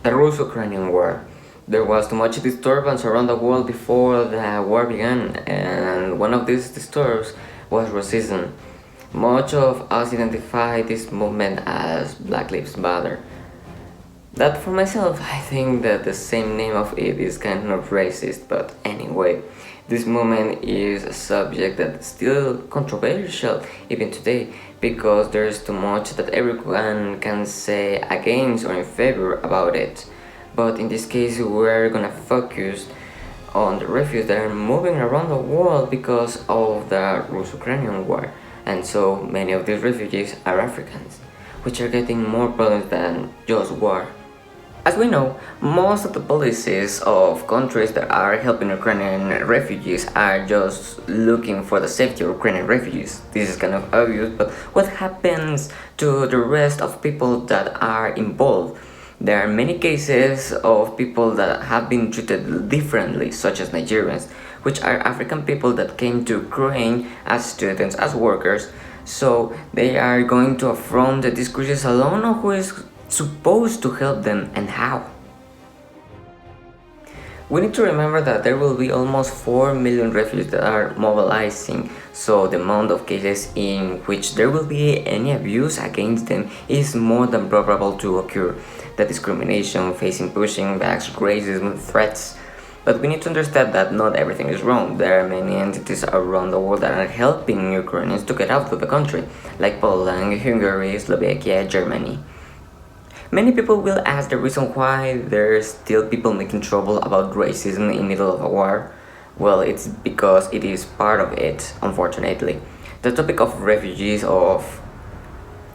The Russo-Ukrainian War. There was too much disturbance around the world before the war began, and one of these disturbs was racism. Much of us identify this movement as Black Lives Matter. That for myself, I think that the same name of it is kind of racist, but anyway, this movement is a subject that's still controversial even today because there's too much that everyone can say against or in favor about it. But in this case, we're gonna focus on the refugees that are moving around the world because of the Russo-Ukrainian war, and so many of these refugees are Africans, which are getting more problems than just war. As we know, most of the policies of countries that are helping Ukrainian refugees are just looking for the safety of Ukrainian refugees. This is kind of obvious, but what happens to the rest of people that are involved? There are many cases of people that have been treated differently, such as Nigerians, which are African people that came to Ukraine as students, as workers, so they are going to affront the discourses alone of who is supposed to help them and how. We need to remember that there will be almost 4 million refugees that are mobilizing, so the amount of cases in which there will be any abuse against them is more than probable to occur. The discrimination, facing pushing backs, racism, threats. But we need to understand that not everything is wrong. There are many entities around the world that are helping Ukrainians to get out of the country, like Poland, Hungary, Slovakia, Germany. Many people will ask the reason why there's still people making trouble about racism in the middle of a war. Well, it's because it is part of it, unfortunately. The topic of refugees, of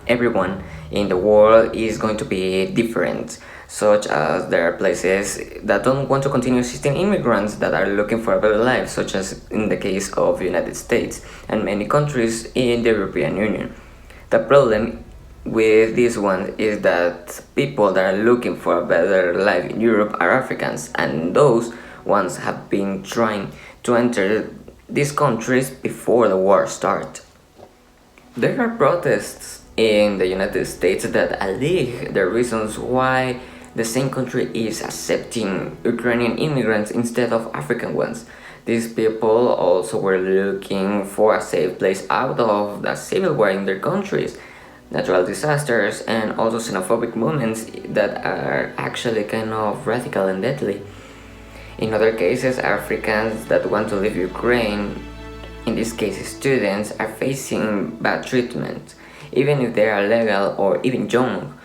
everyone in the world, is going to be different, such as there are places that don't want to continue assisting immigrants that are looking for a better life, such as in the case of the United States and many countries in the European Union. The problem with this one is that people that are looking for a better life in Europe are Africans, and those ones have been trying to enter these countries before the war started. There are protests in the United States that allege the reasons why the same country is accepting Ukrainian immigrants instead of African ones. These people also were looking for a safe place out of the civil war in their countries, natural disasters, and also xenophobic movements that are actually kind of radical and deadly. In other cases, Africans that want to leave Ukraine, in this case students, are facing bad treatment. Even if they are legal or even young,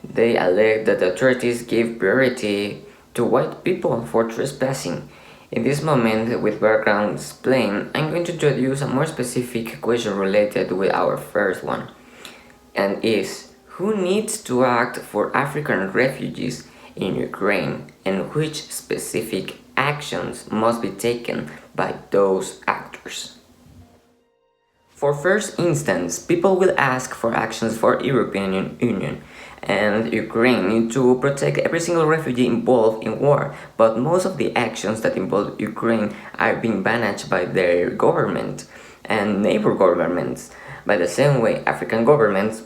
they allege that the authorities give priority to white people for trespassing. In this moment, with background explained, I'm going to introduce a more specific question related with our first one, and is, who needs to act for African refugees in Ukraine, and which specific actions must be taken by those actors? For first instance, people will ask for actions for European Union and Ukraine to protect every single refugee involved in war, but most of the actions that involve Ukraine are being managed by their government and neighbor governments. By the same way, African governments,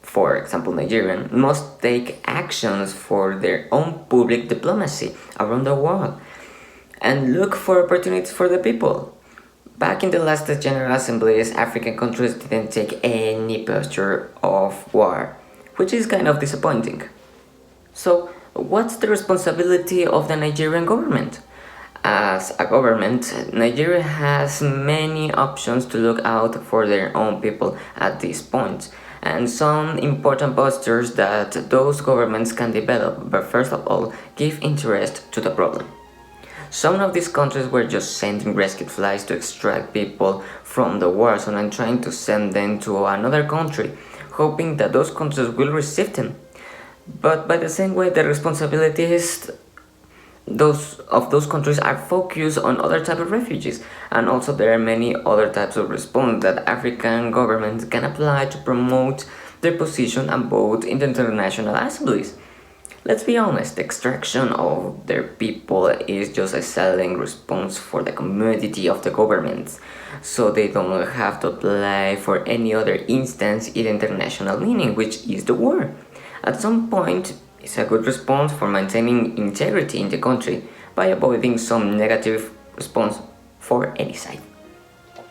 for example Nigerian, must take actions for their own public diplomacy around the world and look for opportunities for the people. Back in the last General Assemblies, African countries didn't take any posture of war, which is kind of disappointing. So, what's the responsibility of the Nigerian government? As a government, Nigeria has many options to look out for their own people at this point, and some important postures that those governments can develop, but first of all, give interest to the problem. Some of these countries were just sending rescue flights to extract people from the war zone and trying to send them to another country, hoping that those countries will receive them. But by the same way, the responsibilities of those countries are focused on other types of refugees, and also there are many other types of response that African governments can apply to promote their position and vote in the international assemblies. Let's be honest, the extraction of their people is just a silent response for the commodity of the governments, so they don't have to apply for any other instance in international meaning, which is the war. At some point, It's a good response for maintaining integrity in the country by avoiding some negative response for any side.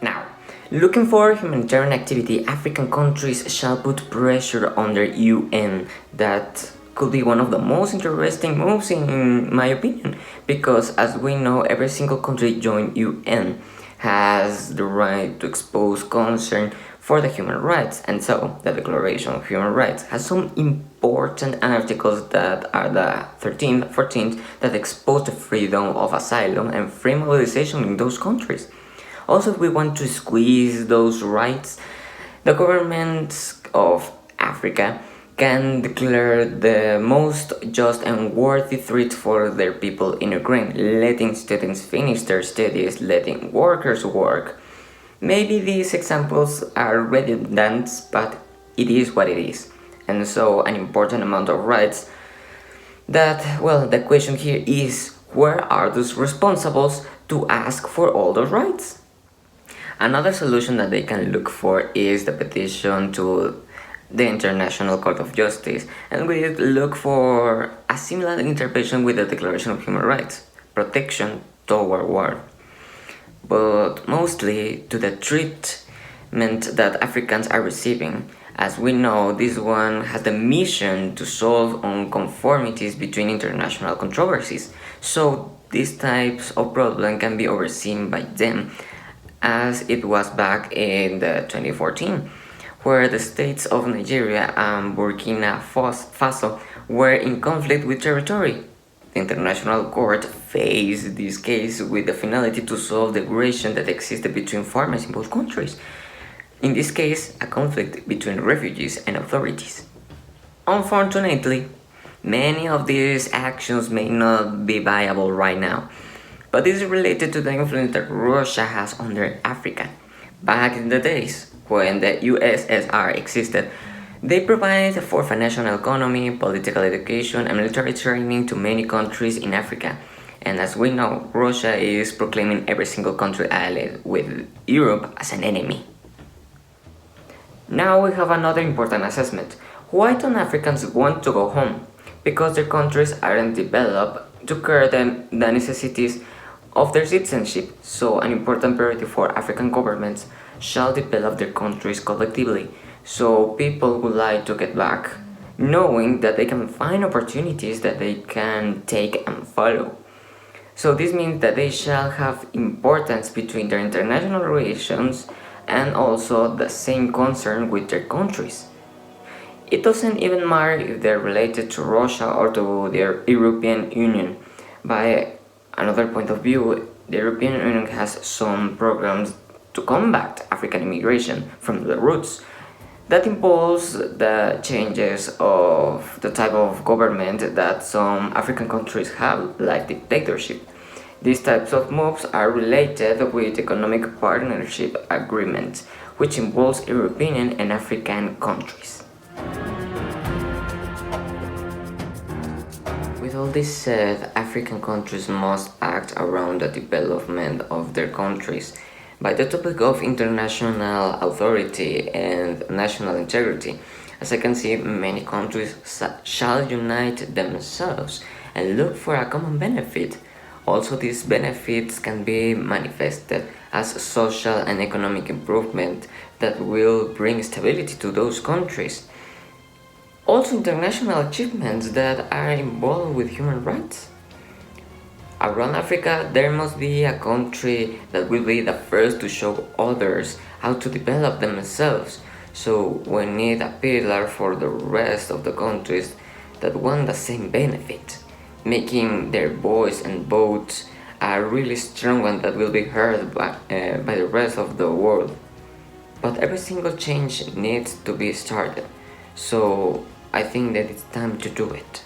Now, looking for humanitarian activity, African countries shall put pressure on their UN. That could be one of the most interesting moves in my opinion, because as we know, every single country joined UN has the right to expose concern for the human rights, and so the Declaration of Human Rights has some important articles that are the 13th, 14th that expose the freedom of asylum and free mobilization in those countries. Also, if we want to squeeze those rights, the governments of Africa can declare the most just and worthy threat for their people in Ukraine, letting students finish their studies, letting workers work. Maybe these examples are redundant, but it is what it is. And so an important amount of rights that, well, the question here is, where are those responsibles to ask for all those rights? Another solution that they can look for is the petition to the International Court of Justice, and we look for a similar interpretation with the Declaration of Human Rights, protection toward war, but mostly to the treatment that Africans are receiving. As we know, this one has the mission to solve unconformities between international controversies, so these types of problem can be overseen by them, as it was back in the 2014, where the states of Nigeria and Burkina Faso were in conflict with territory. The International Court faced this case with the finality to solve the aggression that existed between farmers in both countries. In this case, a conflict between refugees and authorities. Unfortunately, many of these actions may not be viable right now, but this is related to the influence that Russia has on Africa. Back in the days, when the USSR existed, they provided for financial economy, political education, and military training to many countries in Africa. And as we know, Russia is proclaiming every single country allied with Europe as an enemy. Now we have another important assessment. Why don't Africans want to go home? Because their countries aren't developed to care the necessities of their citizenship, so an important priority for African governments shall develop their countries collectively, so people would like to get back, knowing that they can find opportunities that they can take and follow. So this means that they shall have importance between their international relations and also the same concern with their countries. It doesn't even matter if they're related to Russia or to the European Union. By another point of view, the European Union has some programs to combat African immigration from the roots. That involves the changes of the type of government that some African countries have, like dictatorship. These types of moves are related with economic partnership agreements, which involves European and African countries. With all this said, African countries must act around the development of their countries by the topic of international authority and national integrity. As I can see, many countries shall unite themselves and look for a common benefit. Also, these benefits can be manifested as social and economic improvement that will bring stability to those countries. Also, international achievements that are involved with human rights. Around Africa, there must be a country that will be the first to show others how to develop themselves. So we need a pillar for the rest of the countries that want the same benefit, making their voice and votes a really strong one that will be heard by the rest of the world. But every single change needs to be started. So I think that it's time to do it.